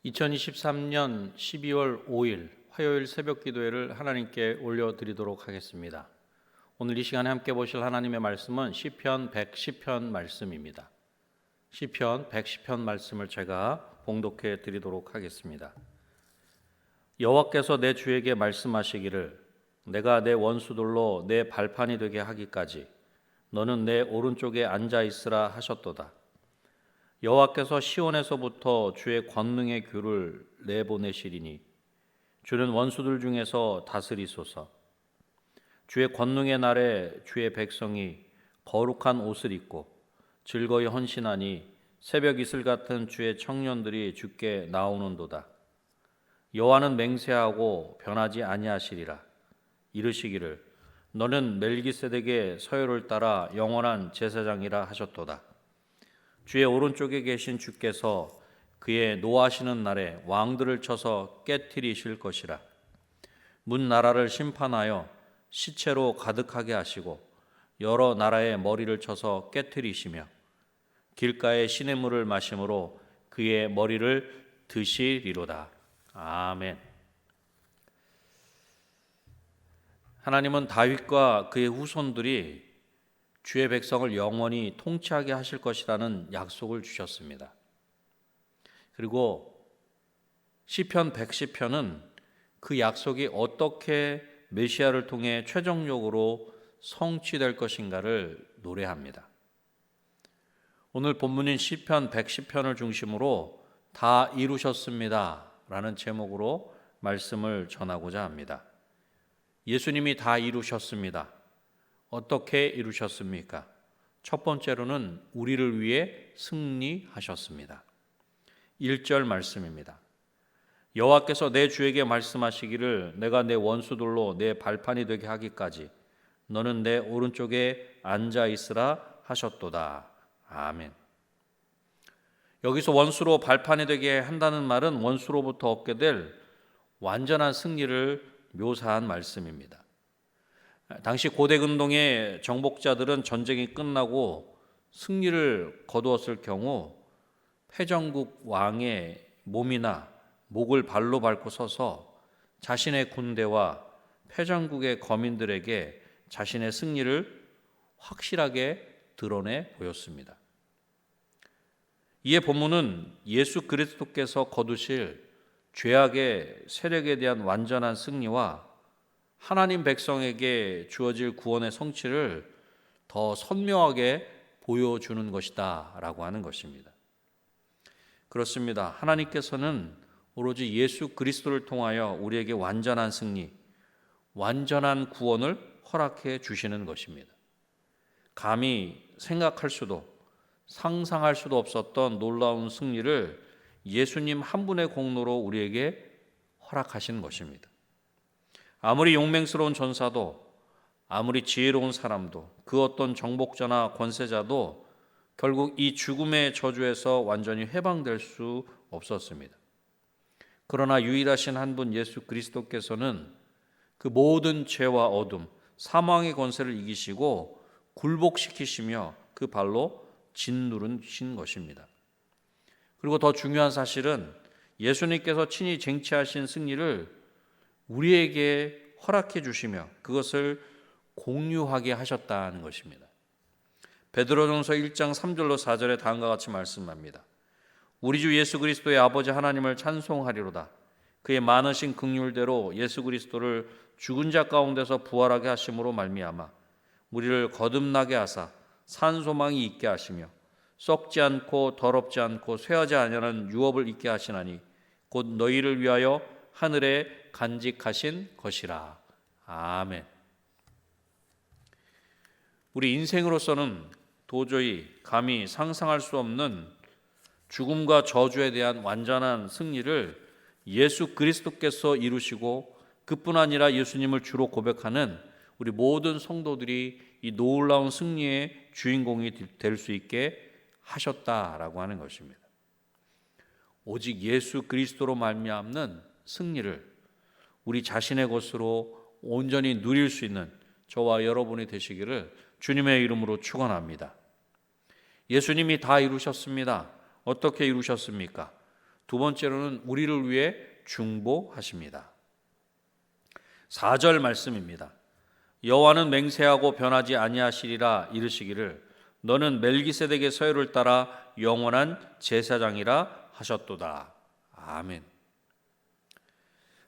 2023년 12월 5일 화요일 새벽 기도회를 하나님께 올려드리도록 하겠습니다. 오늘 이 시간에 함께 보실 하나님의 말씀은 시편 110편 말씀입니다. 시편 110편 말씀을 제가 봉독해 드리도록 하겠습니다. 여호와께서 내 주에게 말씀하시기를 내가 내 원수들로 내 발판이 되게 하기까지 너는 내 오른쪽에 앉아 있으라 하셨도다. 여호와께서 시온에서부터 주의 권능의 규를 내보내시리니 주는 원수들 중에서 다스리소서. 주의 권능의 날에 주의 백성이 거룩한 옷을 입고 즐거이 헌신하니 새벽 이슬 같은 주의 청년들이 주께 나오는도다. 여호와는 맹세하고 변하지 아니하시리라. 이르시기를 너는 멜기세덱의 서열을 따라 영원한 제사장이라 하셨도다. 주의 오른쪽에 계신 주께서 그의 노하시는 날에 왕들을 쳐서 깨트리실 것이라. 문 나라를 심판하여 시체로 가득하게 하시고 여러 나라의 머리를 쳐서 깨트리시며 길가의 시냇물을 마심으로 그의 머리를 드시리로다. 아멘. 하나님은 다윗과 그의 후손들이 주의 백성을 영원히 통치하게 하실 것이라는 약속을 주셨습니다. 그리고 시편 110편은 그 약속이 어떻게 메시아를 통해 최종적으로 성취될 것인가를 노래합니다. 오늘 본문인 시편 110편을 중심으로 다 이루셨습니다 라는 제목으로 말씀을 전하고자 합니다. 예수님이 다 이루셨습니다. 어떻게 이루셨습니까? 첫 번째로는 우리를 위해 승리하셨습니다. 1절 말씀입니다. 여호와께서 내 주에게 말씀하시기를 내가 내 원수들로 내 발판이 되게 하기까지 너는 내 오른쪽에 앉아 있으라 하셨도다. 아멘. 여기서 원수로 발판이 되게 한다는 말은 원수로부터 얻게 될 완전한 승리를 묘사한 말씀입니다. 당시 고대 근동의 정복자들은 전쟁이 끝나고 승리를 거두었을 경우 패전국 왕의 몸이나 목을 발로 밟고 서서 자신의 군대와 패전국의 거민들에게 자신의 승리를 확실하게 드러내 보였습니다. 이에 본문은 예수 그리스도께서 거두실 죄악의 세력에 대한 완전한 승리와 하나님 백성에게 주어질 구원의 성취를 더 선명하게 보여주는 것이다 라고 하는 것입니다. 그렇습니다. 하나님께서는 오로지 예수 그리스도를 통하여 우리에게 완전한 승리, 완전한 구원을 허락해 주시는 것입니다. 감히 생각할 수도 상상할 수도 없었던 놀라운 승리를 예수님 한 분의 공로로 우리에게 허락하신 것입니다. 아무리 용맹스러운 전사도 아무리 지혜로운 사람도 그 어떤 정복자나 권세자도 결국 이 죽음의 저주에서 완전히 해방될 수 없었습니다. 그러나 유일하신 한 분 예수 그리스도께서는 그 모든 죄와 어둠, 사망의 권세를 이기시고 굴복시키시며 그 발로 짓누르신 것입니다. 그리고 더 중요한 사실은 예수님께서 친히 쟁취하신 승리를 우리에게 허락해 주시며 그것을 공유하게 하셨다는 것입니다. 베드로전서 1장 3절로 4절에 다음과 같이 말씀합니다. 우리 주 예수 그리스도의 아버지 하나님을 찬송하리로다. 그의 많으신 긍휼대로 예수 그리스도를 죽은 자 가운데서 부활하게 하심으로 말미암아 우리를 거듭나게 하사 산 소망이 있게 하시며 썩지 않고 더럽지 않고 쇠하지 아니하는 유업을 있게 하시나니 곧 너희를 위하여 하늘에 간직하신 것이라. 아멘. 우리 인생으로서는 도저히 감히 상상할 수 없는 죽음과 저주에 대한 완전한 승리를 예수 그리스도께서 이루시고 그뿐 아니라 예수님을 주로 고백하는 우리 모든 성도들이 이 놀라운 승리의 주인공이 될 수 있게 하셨다라고 하는 것입니다. 오직 예수 그리스도로 말미암는 승리를 우리 자신의 것으로 온전히 누릴 수 있는 저와 여러분이 되시기를 주님의 이름으로 축원합니다. 예수님이 다 이루셨습니다. 어떻게 이루셨습니까? 두 번째로는 우리를 위해 중보하십니다. 4절 말씀입니다. 여호와는 맹세하고 변하지 아니하시리라 이르시기를 너는 멜기세덱의 서열을 따라 영원한 제사장이라 하셨도다. 아멘.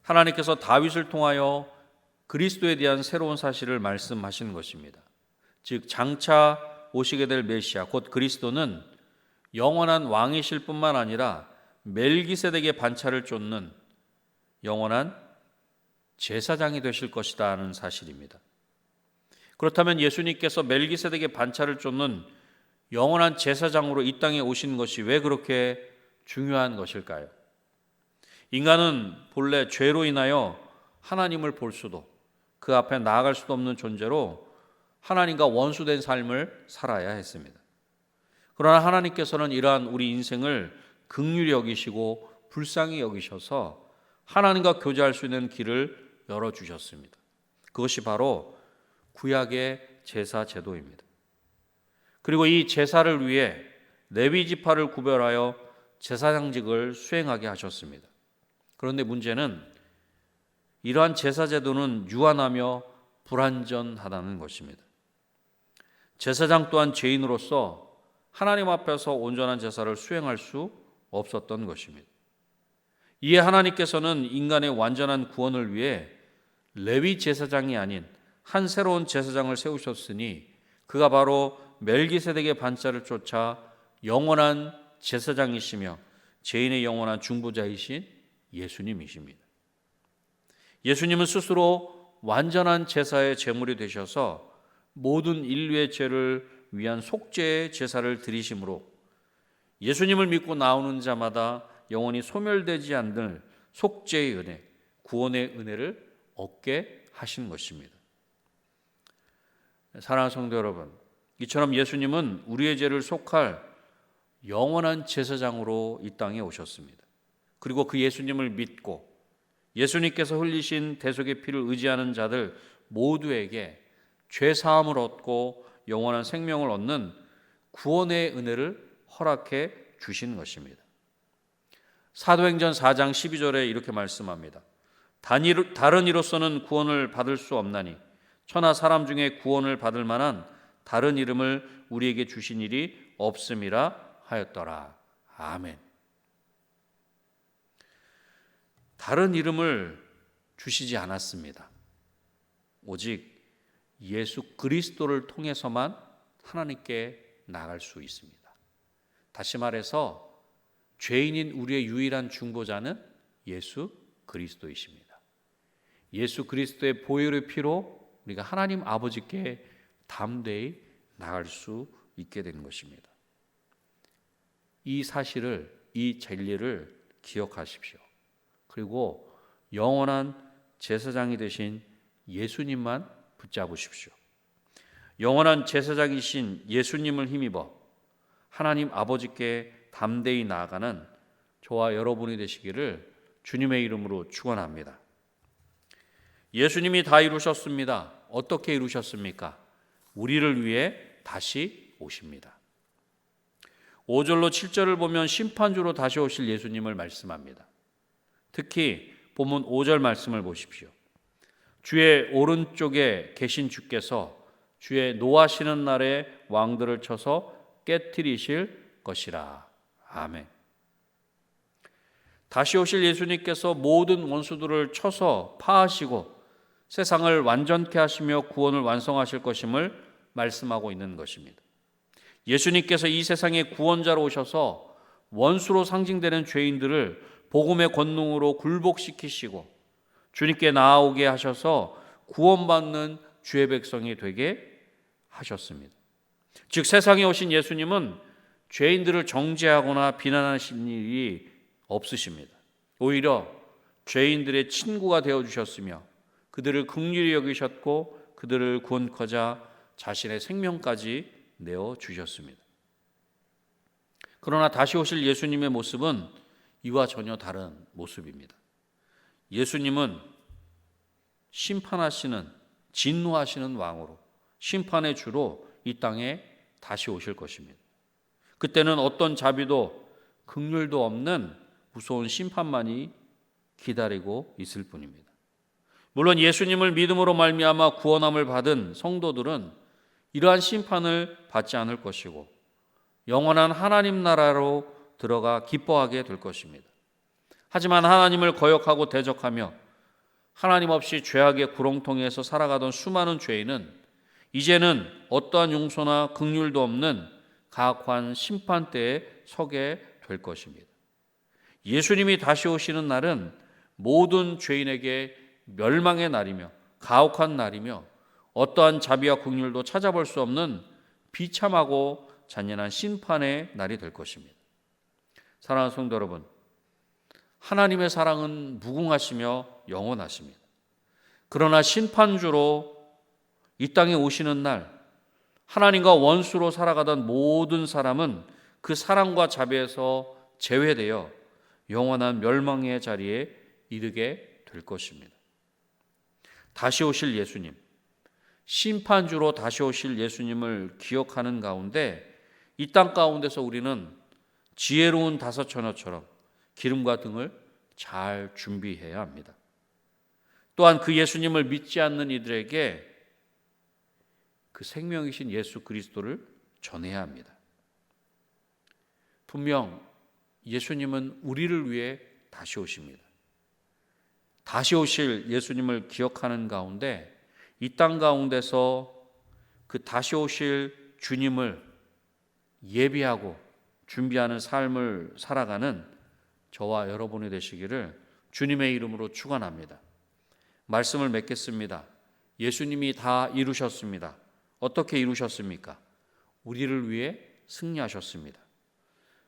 하나님께서 다윗을 통하여 그리스도에 대한 새로운 사실을 말씀하시는 것입니다. 즉 장차 오시게 될 메시아 곧 그리스도는 영원한 왕이실 뿐만 아니라 멜기세덱의 반차를 쫓는 영원한 제사장이 되실 것이다 하는 사실입니다. 그렇다면 예수님께서 멜기세덱의 반차를 쫓는 영원한 제사장으로 이 땅에 오신 것이 왜 그렇게 중요한 것일까요? 인간은 본래 죄로 인하여 하나님을 볼 수도 그 앞에 나아갈 수도 없는 존재로 하나님과 원수된 삶을 살아야 했습니다. 그러나 하나님께서는 이러한 우리 인생을 긍휼히 여기시고 불쌍히 여기셔서 하나님과 교제할 수 있는 길을 열어주셨습니다. 그것이 바로 구약의 제사 제도입니다. 그리고 이 제사를 위해 레위 지파를 구별하여 제사장직을 수행하게 하셨습니다. 그런데 문제는 이러한 제사 제도는 유한하며 불완전하다는 것입니다. 제사장 또한 죄인으로서 하나님 앞에서 온전한 제사를 수행할 수 없었던 것입니다. 이에 하나님께서는 인간의 완전한 구원을 위해 레위 제사장이 아닌 한 새로운 제사장을 세우셨으니 그가 바로 멜기세덱의 반차를 쫓아 영원한 제사장이시며 죄인의 영원한 중보자이신 예수님이십니다. 예수님은 스스로 완전한 제사의 제물이 되셔서 모든 인류의 죄를 위한 속죄의 제사를 드리심으로 예수님을 믿고 나오는 자마다 영원히 소멸되지 않는 속죄의 은혜, 구원의 은혜를 얻게 하신 것입니다. 사랑하는 성도 여러분, 이처럼 예수님은 우리의 죄를 속할 영원한 제사장으로 이 땅에 오셨습니다. 그리고 그 예수님을 믿고 예수님께서 흘리신 대속의 피를 의지하는 자들 모두에게 죄 사함을 얻고 영원한 생명을 얻는 구원의 은혜를 허락해 주신 것입니다. 사도행전 4장 12절에 이렇게 말씀합니다. 다른 이로서는 구원을 받을 수 없나니 천하 사람 중에 구원을 받을 만한 다른 이름을 우리에게 주신 일이 없음이라 하였더라. 아멘. 다른 이름을 주시지 않았습니다. 오직 예수 그리스도를 통해서만 하나님께 나갈 수 있습니다. 다시 말해서 죄인인 우리의 유일한 중보자는 예수 그리스도이십니다. 예수 그리스도의 보혈의 피로 우리가 하나님 아버지께 담대히 나갈 수 있게 된 것입니다. 이 사실을, 이 진리를 기억하십시오. 그리고 영원한 제사장이 되신 예수님만 붙잡으십시오. 영원한 제사장이신 예수님을 힘입어 하나님 아버지께 담대히 나아가는 저와 여러분이 되시기를 주님의 이름으로 축원합니다. 예수님이 다 이루셨습니다. 어떻게 이루셨습니까? 우리를 위해 다시 오십니다. 5절로 7절을 보면 심판주로 다시 오실 예수님을 말씀합니다. 특히 본문 5절 말씀을 보십시오. 주의 오른쪽에 계신 주께서 주의 노하시는 날에 왕들을 쳐서 깨트리실 것이라. 아멘. 다시 오실 예수님께서 모든 원수들을 쳐서 파하시고 세상을 완전케 하시며 구원을 완성하실 것임을 말씀하고 있는 것입니다. 예수님께서 이 세상의 구원자로 오셔서 원수로 상징되는 죄인들을 복음의 권능으로 굴복시키시고 주님께 나아오게 하셔서 구원받는 주의 백성이 되게 하셨습니다. 즉 세상에 오신 예수님은 죄인들을 정죄하거나 비난하신 일이 없으십니다. 오히려 죄인들의 친구가 되어주셨으며 그들을 긍휼히 여기셨고 그들을 구원코자 자신의 생명까지 내어주셨습니다. 그러나 다시 오실 예수님의 모습은 이와 전혀 다른 모습입니다. 예수님은 심판하시는, 진노하시는 왕으로 심판의 주로 이 땅에 다시 오실 것입니다. 그때는 어떤 자비도 긍휼도 없는 무서운 심판만이 기다리고 있을 뿐입니다. 물론 예수님을 믿음으로 말미암아 구원함을 받은 성도들은 이러한 심판을 받지 않을 것이고 영원한 하나님 나라로 들어가 기뻐하게 될 것입니다. 하지만 하나님을 거역하고 대적하며 하나님 없이 죄악의 구렁텅이에서 살아가던 수많은 죄인은 이제는 어떠한 용서나 긍휼도 없는 가혹한 심판대에 서게 될 것입니다. 예수님이 다시 오시는 날은 모든 죄인에게 멸망의 날이며 가혹한 날이며 어떠한 자비와 긍휼도 찾아볼 수 없는 비참하고 잔인한 심판의 날이 될 것입니다. 사랑하는 성도 여러분, 하나님의 사랑은 무궁하시며 영원하십니다. 그러나 심판주로 이 땅에 오시는 날 하나님과 원수로 살아가던 모든 사람은 그 사랑과 자비에서 제외되어 영원한 멸망의 자리에 이르게 될 것입니다. 다시 오실 예수님, 심판주로 다시 오실 예수님을 기억하는 가운데 이 땅 가운데서 우리는 지혜로운 다섯 처녀처럼 기름과 등을 잘 준비해야 합니다. 또한 그 예수님을 믿지 않는 이들에게 그 생명이신 예수 그리스도를 전해야 합니다. 분명 예수님은 우리를 위해 다시 오십니다. 다시 오실 예수님을 기억하는 가운데 이 땅 가운데서 그 다시 오실 주님을 예비하고 준비하는 삶을 살아가는 저와 여러분이 되시기를 주님의 이름으로 축원합니다. 말씀을 맺겠습니다. 예수님이 다 이루셨습니다. 어떻게 이루셨습니까? 우리를 위해 승리하셨습니다.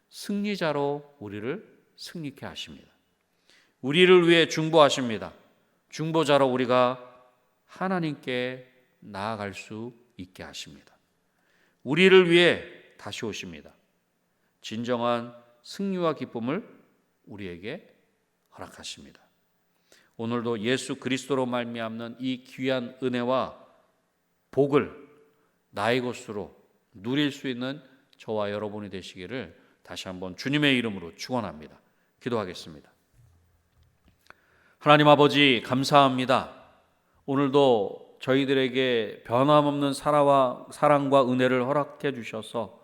승리자로 우리를 승리케 하십니다. 우리를 위해 중보하십니다. 중보자로 우리가 하나님께 나아갈 수 있게 하십니다. 우리를 위해 다시 오십니다. 진정한 승리와 기쁨을 우리에게 허락하십니다. 오늘도 예수 그리스도로 말미암는 이 귀한 은혜와 복을 나의 것으로 누릴 수 있는 저와 여러분이 되시기를 다시 한번 주님의 이름으로 축원합니다. 기도하겠습니다. 하나님 아버지 감사합니다. 오늘도 저희들에게 변함없는 사랑과 은혜를 허락해 주셔서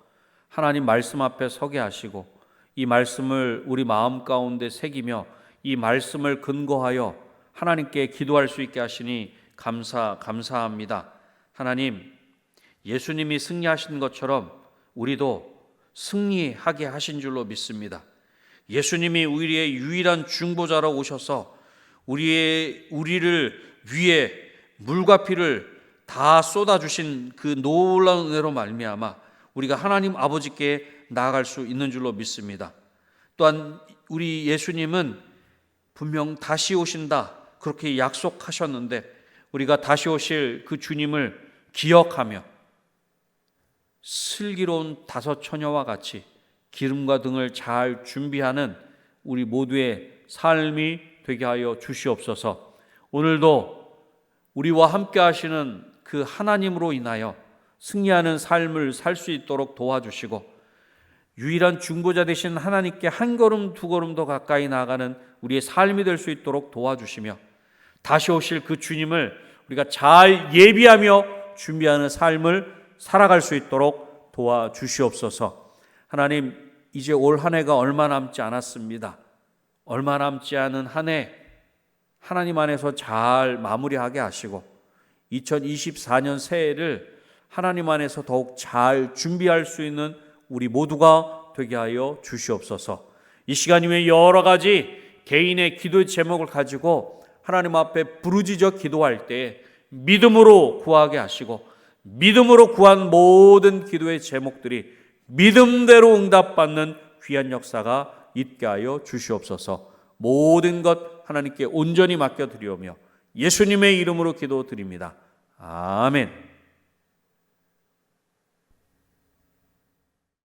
하나님 말씀 앞에 서게 하시고 이 말씀을 우리 마음 가운데 새기며 이 말씀을 근거하여 하나님께 기도할 수 있게 하시니 감사합니다. 하나님, 예수님이 승리하신 것처럼 우리도 승리하게 하신 줄로 믿습니다. 예수님이 우리의 유일한 중보자로 오셔서 우리를 위해 물과 피를 다 쏟아주신 그 놀라운 은혜로 말미암아 우리가 하나님 아버지께 나아갈 수 있는 줄로 믿습니다. 또한 우리 예수님은 분명 다시 오신다 그렇게 약속하셨는데 우리가 다시 오실 그 주님을 기억하며 슬기로운 다섯 처녀와 같이 기름과 등을 잘 준비하는 우리 모두의 삶이 되게 하여 주시옵소서. 오늘도 우리와 함께 하시는 그 하나님으로 인하여 승리하는 삶을 살 수 있도록 도와주시고 유일한 중보자 되신 하나님께 한 걸음 두 걸음 더 가까이 나아가는 우리의 삶이 될 수 있도록 도와주시며 다시 오실 그 주님을 우리가 잘 예비하며 준비하는 삶을 살아갈 수 있도록 도와주시옵소서. 하나님, 이제 올 한 해가 얼마 남지 않았습니다. 얼마 남지 않은 한 해 하나님 안에서 잘 마무리하게 하시고 2024년 새해를 하나님 안에서 더욱 잘 준비할 수 있는 우리 모두가 되게 하여 주시옵소서. 이 시간 이후에 여러 가지 개인의 기도의 제목을 가지고 하나님 앞에 부르짖어 기도할 때 믿음으로 구하게 하시고 믿음으로 구한 모든 기도의 제목들이 믿음대로 응답받는 귀한 역사가 있게 하여 주시옵소서. 모든 것 하나님께 온전히 맡겨드리오며 예수님의 이름으로 기도드립니다. 아멘.